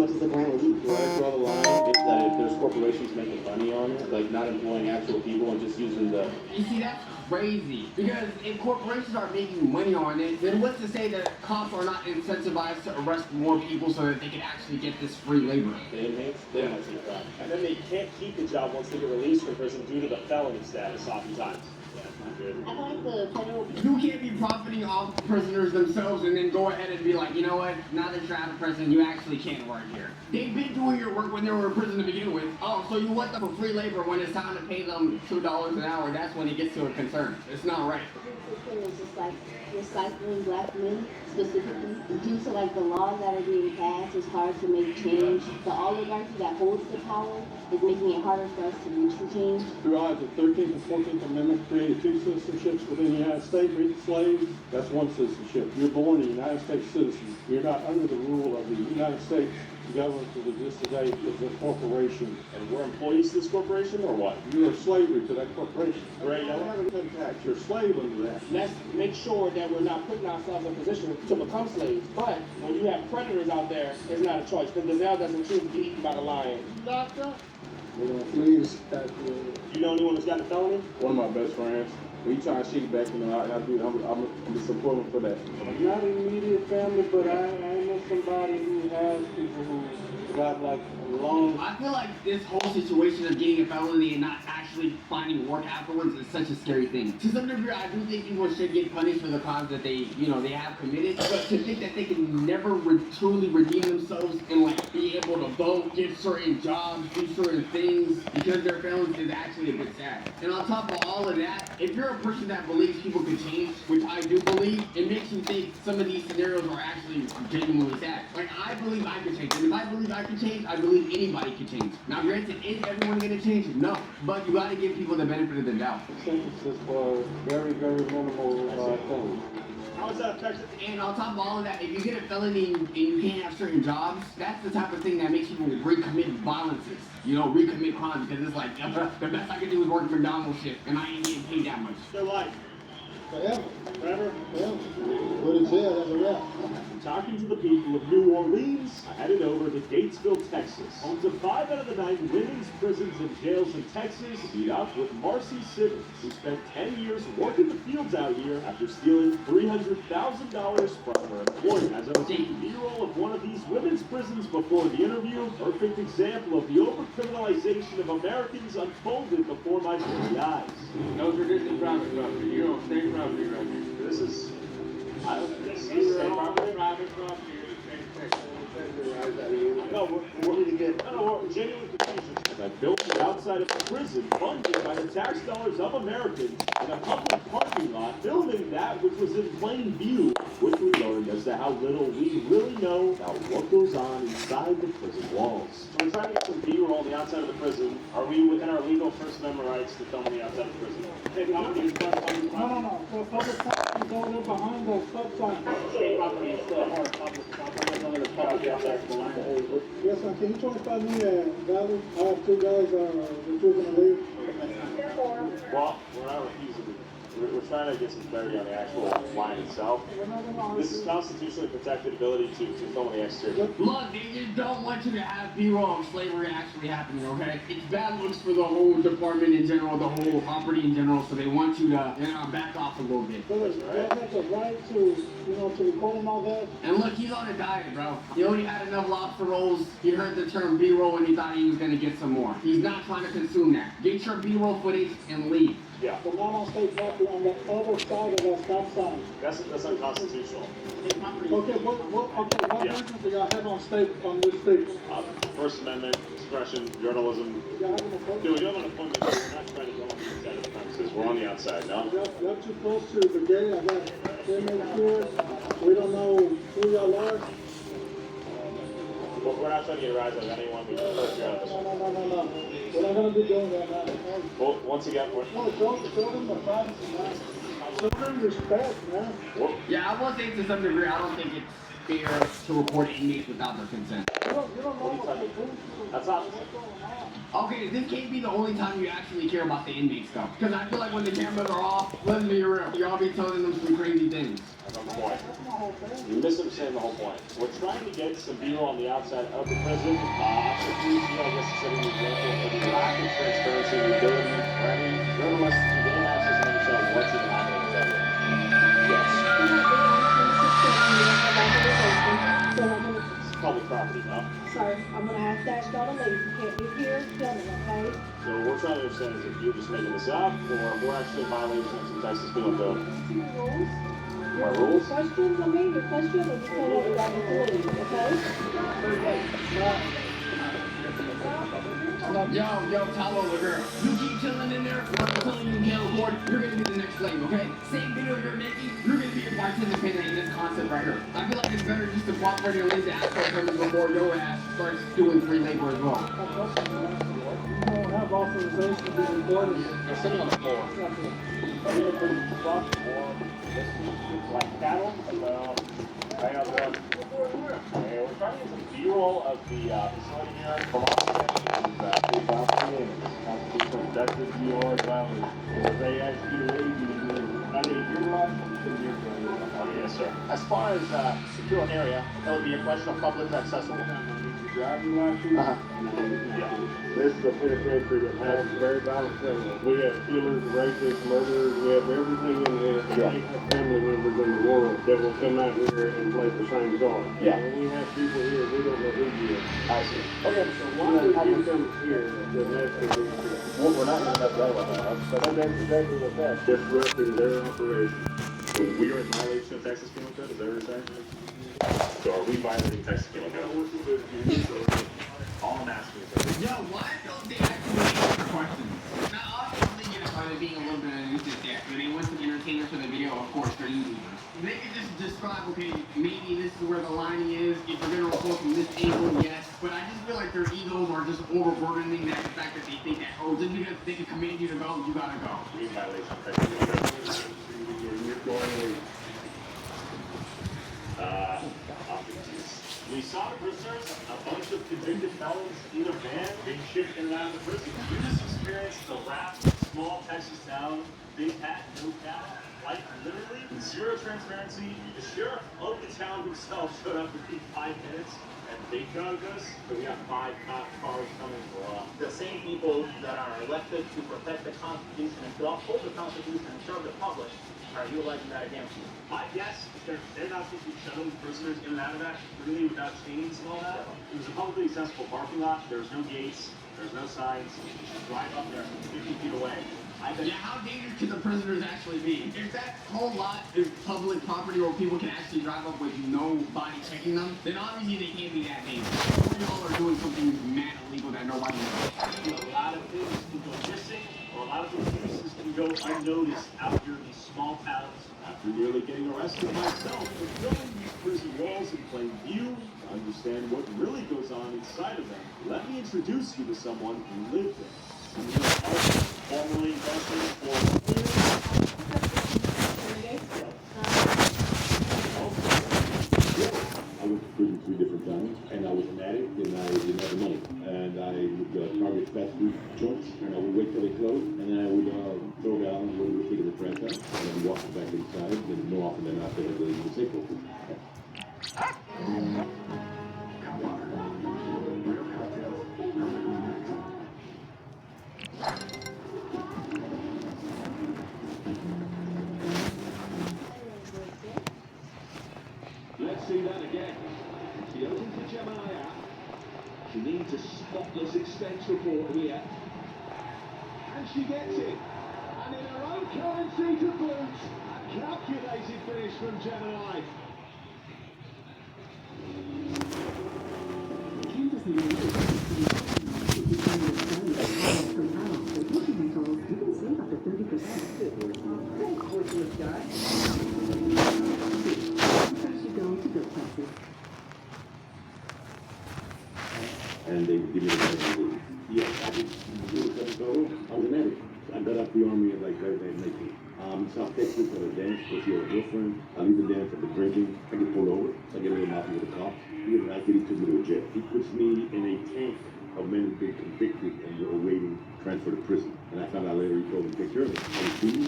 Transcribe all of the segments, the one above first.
much as the brand will eat. Where I draw the line is that if there's corporations making money on it, like not employing actual people and just using the... You see, that's crazy. Because if corporations are making money on it, then what's to say that cops are not incentivized to arrest more people so that they can actually get this free labor? The inmates, they might see a problem. And then they can't keep the job once they get released from prison due to the felony status oftentimes. I like the federal. You can't be profiting off prisoners themselves and then go ahead and be like, you know what, now that you're out of prison, you actually can't work here. They've been doing your work when they were in prison to begin with. Oh, so you want them for free labor when it's time to pay them $2 an hour, that's when it gets to a concern. It's not right. It's just like recycling black men specifically. Due to like the laws that are being passed, it's hard to make change. The oligarchy that holds the power is making it harder for us to reach the change. Throughout the 13th and 14th Amendment created two citizenships within the United States. Freed slaves, that's one citizenship. You're born a United States citizen. You're not under the rule of the United States government that exists today is a corporation. And we're employees to this corporation, or what? You are slavery to that corporation. Right. You don't have an income tax. You're a slave under that. Let's make sure that we're not putting ourselves in a position to become slaves. But when you have predators out there, it's not a choice. The gazelle doesn't choose to get eaten by the lion. Locked up. We're going to flee this country. You know anyone who's got a felony? One of my best friends. We try to shake back, I'm a supporter for that. Not immediate family, but I know somebody who has people who got like long. I feel like this whole situation of getting a felony and not actually finding work afterwards is such a scary thing. To some degree, I do think people should get punished for the crimes that they have committed. But to think that they can never truly redeem themselves and like be able to vote, get certain jobs, do certain things because they're felons is actually a bit sad. And on top of all of that, if you're a person that believes people can change, which I do believe, it makes you think some of these scenarios are actually genuinely sad. Like, I believe I can change. And if I believe I can change, I believe anybody can change. Now, granted, is everyone going to change? No. But you got to give people the benefit of the doubt. Sentences for very, very minimal things. How is that effective? And on top of all of that, if you get a felony and you can't have certain jobs, that's the type of thing that makes people recommit violences. Recommit crimes because it's like, the best I can do is work McDonald's shift and I ain't getting paid that much. Their life. Forever. Forever? Forever. Go to jail, that's a wrap. Talking to the people of New Orleans, I headed over to Gatesville, Texas. Home to 5 out of the 9 women's prisons and jails in Texas. Meet up with Marcy Simmons, who spent 10 years working the fields out here after stealing $300,000 from her employer. As I was taking B-roll of one of these women's prisons before the interview, perfect example of the overcriminalization of Americans unfolded before my very eyes. No traditional private property. You're on state property right here. This is... No, we're genuine confusion. As I built the outside of the prison, funded by the tax dollars of Americans, in a public parking lot, filming that which was in plain view, quickly learned as to how little we really know about what goes on inside the prison walls. So we're trying to get some B-roll on the outside of the prison. Are we within our legal First Amendment rights to film on the outside of the prison? No. For public property is over there behind the stop sign. State property is still part of public property. Yes, sir. Can you 25 me Valley? I have 2 guys refusing to leave. Well, we're not refusing. We're trying to get some clarity on the actual line itself. This is constitutionally protected ability to film on the exterior. Look, they just don't want you to have B-roll of slavery actually happening, okay? It's bad looks for the whole department in general, the whole property in general, so they want you to back off a little bit. So you have the right to, to record and all that. And look, he's on a diet, bro. He already had enough lobster rolls. He heard the term B-roll and he thought he was gonna get some more. He's not trying to consume that. Get your B-roll footage and leave. Yeah. But not on state property on the other side of that stop sign. That's unconstitutional. Okay, what reasons do y'all have on this state? First Amendment, expression, journalism. Y'all have an appointment? Dude, we don't have an appointment. We're not trying to go on the inside of the premises. We're on the outside, no? Y'all too close to the gate. I got 10 minutes here. We don't know who y'all are. Well, we're not trying to get a rise out of anyone. We just first out of this one. No. We're not going to be doing that now. Well, once again, we're... No, show them the privacy, man. Show them respect, man. Yeah, I will say to some degree, I don't think it's fair to report inmates without their consent. You don't know what the police do. That's not... Okay, this can't be the only time you actually care about the inmates, though. Because I feel like when the cameras are off, let's be real, y'all be telling them some crazy things. That's the point. You misunderstand the whole point. We're trying to get some B-roll on the outside of the prison. Officer 3, I guess, is setting the example of the lack of transparency and the ability for any journalist to gain access and understand what's even happening inside here. Yes. It's public property, no? Sir, I'm gonna ask that y'all to leave. You can't be here filming, okay? So what we're trying to understand is if you're just making this up, or we're actually violating some Texas penal code. Your rules. My rules? Questions, I mean, your question, and you tell me that you leave, okay? Yo, Talo, the girl. You keep chilling in there, I'm telling you can't record, you're gonna be the next slave, okay? Same video you're making, you're gonna be a bartender pinning in this concept right here. I feel like it's better just to cooperate your lazy ass permit before your ass starts doing free labor as well. You don't have authorization to be recorded. You're sitting on the floor. Like cattle. Well, hang on, bro. Okay, we're trying to get some B-roll of the facility here from Austin and constitutional justice, you are violent. If they ask you to leave, you leave. I mean, you're wrong. Yes, sir. As far as secure an area, that would be a question of public accessible. Driving license. Yeah. This is a penitentiary that has very violent criminals. We have killers, rapists, murderers, we have everything in here. We have family members in the world that will come out here and play the same card. Yeah. When we have people here, we don't know who you are. I see. Okay. So why would you come here to mess with these people? Well, we're not going to mess that up. But that's exactly what that's disrupting their operation. We are in violation of Texas penal code, is that what you're saying? So are we violating Texas penal code? All I'm asking is, Yo, why don't they actually answer questions? Now, obviously, you know, they're being a little bit of a nuisance there. When they want some entertainers for the video, of course, they're using them. They can just describe, okay, maybe this is where the lining is. If you're gonna record from this angle, yes. But I just feel like their egos are just overburdening that the fact that they think that, oh, just because they can command you to go, you gotta go. we in violation of Texas penal code. You're going We saw the prisoners, a bunch of convicted felons, either banned, being shipped in and out of the prison. We just experienced the last small Texas town, big hat, no cow, like literally zero transparency. The sheriff of the town himself showed up within 5 minutes and they drugged us. So we got 5 cop cars coming for us. The same people that are elected to protect the Constitution and to uphold the Constitution and serve the public are utilizing that against you. My guess is they're not supposed to be shuttling prisoners in and out of that freely without chains and all that. It was a publicly accessible parking lot. There was no gates. There's no signs. You should drive up there 50 feet away. Yeah, how dangerous can the prisoners actually be? If that whole lot is public property where people can actually drive up with nobody checking them, then obviously they can't be that dangerous. Y'all are doing something mad illegal that nobody knows. A lot of things can go missing, or a lot of those uses can go unnoticed out here in these small towns. After nearly getting arrested myself for filming these prison walls in plain view, to understand what really goes on inside of them, let me introduce you to someone who lived there. Formerly invested for I went to prison 3 different times, and I was an addict, and I didn't have the money. And I would target fast food joints, and I would wait till they closed, and then I would throw it out and go to the the trash out, and then walk back inside, and more often than not, they had the safe open. Let's see that again. She opens the Gemini app. She needs a spotless expense report here. And she gets it. And in her own currency to boot, a calculated finish from Gemini. And they would give me the money. Yes, I did. I was an addict. I got out the army at like 19. South Texas at a dance with your girlfriend. I leave the dance after drinking. I get pulled over. I get a little mouthful with the cops. He gets an accident, he took me to a jail. He puts me in a tank of men who've been convicted and were awaiting transfer to prison. And I found out later he told me to take care of it. I was beaten.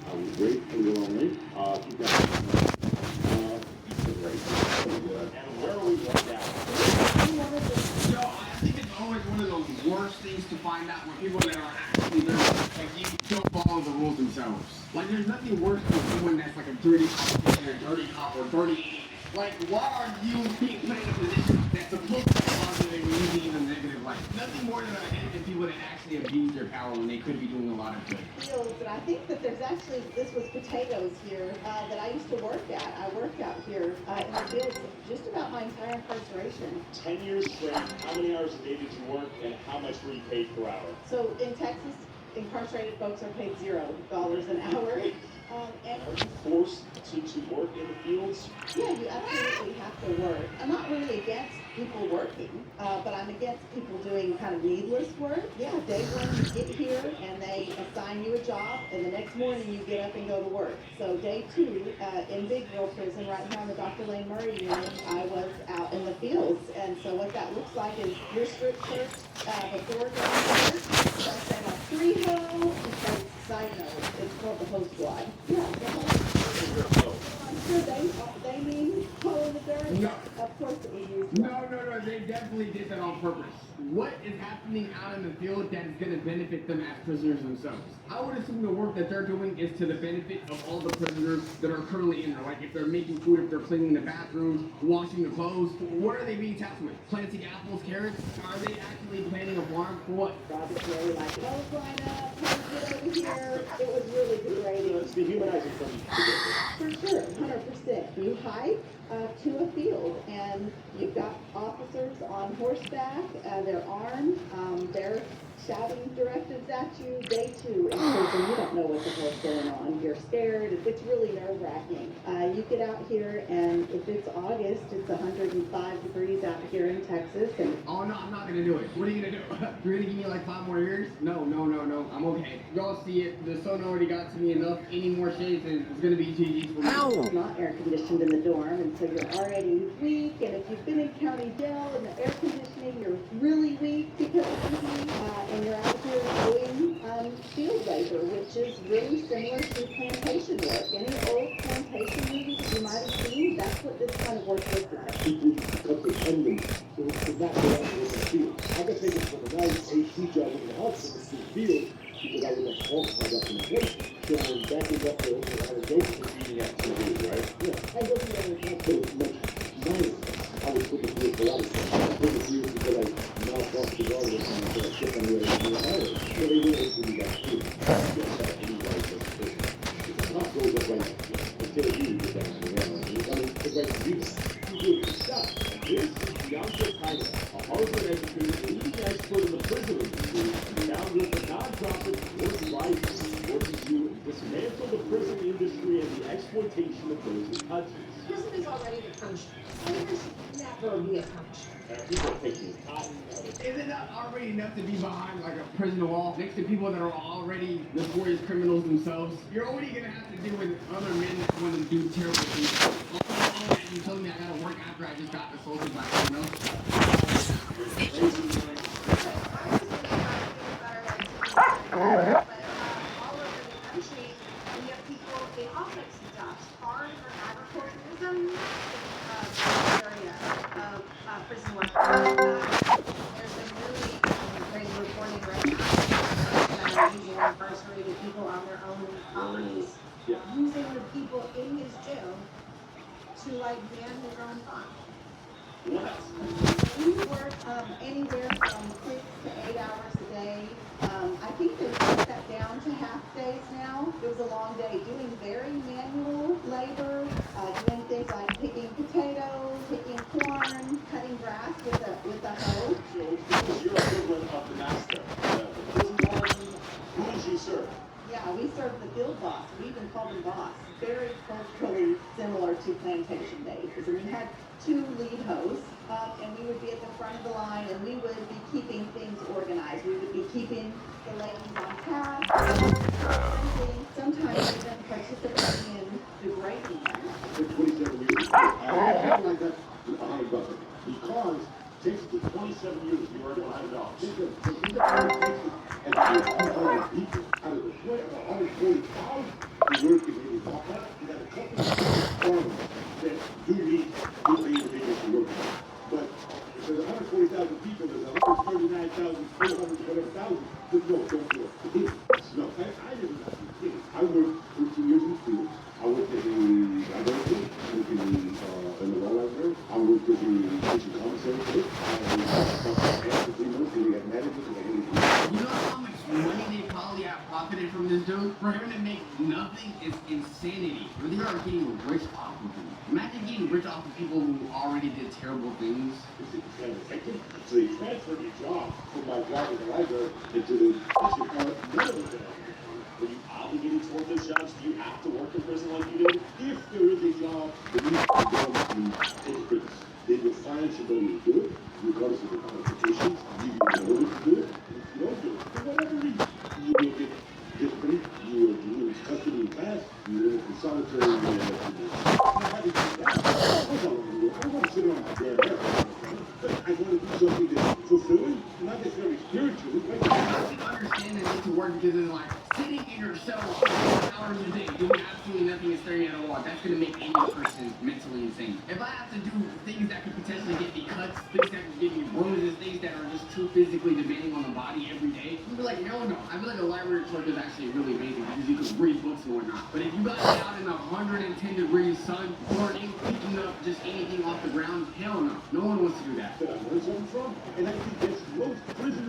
I was raped. I was on rape. 2000. And where are we right now? Yo, I think it's always one of the worst things to find out when people that are actually there, like you don't follow the rules themselves. Like there's nothing worse than someone that's like a dirty politician or dirty cop or dirty. Like why are you being put in a position that's supposed to be positive and using in a negative light? Nothing more than I hate than people that actually abuse their power when they could be doing a lot of good. Fields, and I think that there's actually, this was potatoes here, that I used to work at. I worked out here, in the fields just about my entire incarceration. 10 years straight, how many hours a day did you work and how much were you paid per hour? So in Texas, incarcerated folks are paid $0 an hour. And Are you forced to work in the fields? yeah, you absolutely have to work. I'm not really against people working, but I'm against people doing kind of needless work. Yeah, day one you get here and they assign you a job, and the next morning you get up and go to work. So day two, in Big Girl Prison, right here on the Dr. Lane Murray unit, I was out in the fields. And so what that looks like is your strip search before going to work. So I say like 3-ho, because side note, it's called the hoe squad. Yeah, the hoe. I'm sure they mean hoe in the dirt. No. Of course it was used. No, they definitely did that on purpose. What is happening out in the field that is going to benefit them as prisoners themselves? I would assume the work that they're doing is to the benefit of all the prisoners that are currently in there. Like if they're making food, if they're cleaning the bathrooms, washing the clothes, what are they being tasked with? Planting apples, carrots? Are they actually planting a farm for what? Robert's really like, oh, line up, get over here. It was really degrading. It's dehumanizing from the For sure, 100%. You hike to a field, and you've got officers on horseback, they're armed, they're shouting directives at you. Day two in prison, you don't know what the hell's going on. You're scared. It's really nerve-wracking. You get out here, and if it's August, it's 105 degrees out here in Texas. And oh no, I'm not gonna do it. What are you gonna do? You're gonna give me like 5 more years? No. I'm okay. Y'all see it. The sun already got to me enough. Any more shades, and it's gonna be GG's for me. it's not air conditioned in the dorm, and so you're already weak. And if you've been in county jail and the air conditioning, you're really weak because of heat. And you're out here doing field labor, which is really similar to plantation work. Any old plantation movies that you might have seen, that's what this kind of work looks like. People cut their tendons to not go out in the field. I can take it from a nice AC job in the house in the field because I would have talked about that in the place. So when backing up the allegation of being activities, right? Yeah, I wasn't going to talk much minor. I was put the field for a lot of stuff. I put the field because I knocked off the guard and I shit on the way to the highway. So they really do that too. If the cop goes up right until you get down to the ground, I mean, it's like you do stop. This is Bianca Tyler, a Harvard-educated leading expert in the prison industry and founder of the nonprofit Work Rising, working to dismantle the prison industry and the exploitation of those it touches. Prison is already the punishment. Prisoners should never be a punishment. People are taking cotton out of it. Is it not already enough to be behind like a prison wall next to people that are already notorious criminals themselves? You're already gonna have to deal with other men that want to do terrible things. All that you telling me I gotta work after I just got assaulted by someone else? But all over the country, we have people in all types of jobs. Farm or agriculturism area of prison work. There's a really great reporting right now that are using incarcerated people on their own properties, using the people in his jail to like man his own farm. We work anywhere from 6 to 8 hours a day. I think they've cut that down to half days now. It was a long day, doing very manual labor, doing things like picking potatoes, picking corn, cutting grass with a hoe. So, because you're equivalent of the master, the prison warden, who did you serve? Yeah, we served the field boss. We even called him boss. Very culturally similar to plantation days. So we had 2 lead hosts, and we would be at the front of the line, and we would be keeping things organized. We would be keeping the ladies on task, sometimes even participating in degrading them. For 27 years. I had like that $100. Because it takes you 27 years to earn $100. Think of and 200 people out of the 140,000. to work and maybe talk about it. You got a couple of farmers that do need good things to make it work. But if there's 140,000 people, there's 139,000, 400, whatever thousand, but no, don't do it. No, I didn't have to kidding. I worked 13 years in the field. I worked at the laboratory. I worked in the law library. I worked at the kitchen commissary. After 3 months, they got mad at me because I hated it. You know how much money they probably have profited from this dude? For him to make nothing is insanity. But they are getting rich off of him. Imagine getting rich off of people who already did terrible things. So they transferred the job from my job in the library into the kitchen commissary. Are you obligated to work those jobs? Do you have to work in prison like you do? If there is a job that needs to be done in prison, they will find somebody to do it, regardless of the qualifications. You can know to do it. If you don't do it, for whatever reason, you will get disciplined, you will lose custody fast, you will in solitary and you will have to do it. I'm happy to do that. Of course I want to do it. I don't want to sit on my damn ass. But I want to do something that's fulfilling, not necessarily spiritual. I can understand the need to work because it's like sitting in your cell 4 hours a day doing absolutely nothing and staring at a wall. That's going to make any person mentally insane. If I have to do things that could potentially get me cuts, things that could give me bruises, things that are just too physically demanding on the body every day, you'd be like, hell no. I feel like a library clerk is actually really amazing because you can read books and whatnot. But if you got me out in 110 degrees sun, burning, picking up just anything off the ground, hell no. No one wants to do that. That I learned something from, and I think that's most prisoners.